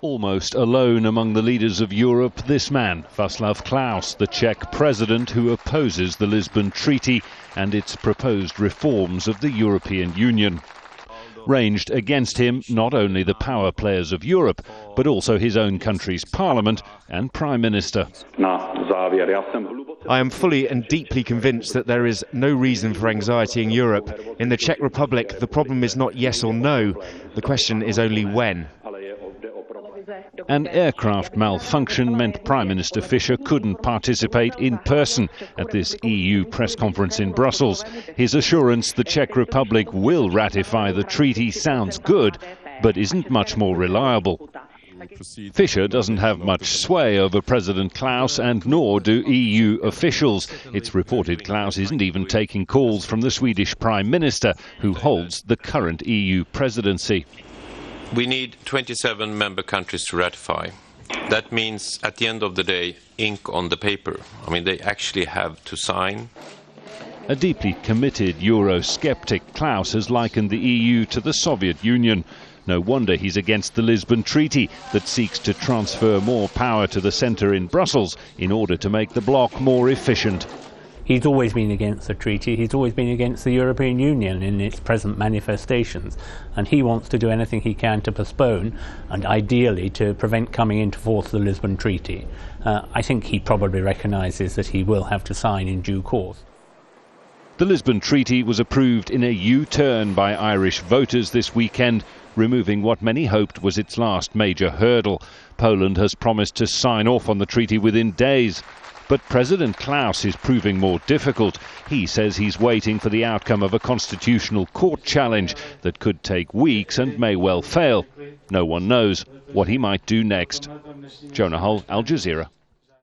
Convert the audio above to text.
Almost alone among the leaders of Europe, this man, Vaclav Klaus, the Czech president who opposes the Lisbon Treaty and its proposed reforms of the European Union. Ranged against him not only the power players of Europe, but also his own country's parliament and prime minister. I am fully and deeply convinced that there is no reason for anxiety in Europe. In the Czech Republic, the problem is not yes or no. The question is only when. An aircraft malfunction meant Prime Minister Fischer couldn't participate in person at this EU press conference in Brussels. His assurance the Czech Republic will ratify the treaty sounds good, but isn't much more reliable. Fischer doesn't have much sway over President Klaus, and nor do EU officials. It's reported Klaus isn't even taking calls from the Swedish Prime Minister, who holds the current EU presidency. We need 27 member countries to ratify. That means, at the end of the day, ink on the paper. I mean, they actually have to sign. A deeply committed Eurosceptic, Klaus has likened the EU to the Soviet Union. No wonder he's against the Lisbon Treaty that seeks to transfer more power to the centre in Brussels in order to make the bloc more efficient. He's always been against the treaty, he's always been against the European Union in its present manifestations, and he wants to do anything he can to postpone and ideally to prevent coming into force the Lisbon Treaty. I think he probably recognises that he will have to sign in due course. The Lisbon Treaty was approved in a U-turn by Irish voters this weekend, removing what many hoped was its last major hurdle. Poland has promised to sign off on the treaty within days. But President Klaus is proving more difficult. He says he's waiting for the outcome of a constitutional court challenge that could take weeks and may well fail. No one knows what he might do next. Jonah Hull, Al Jazeera.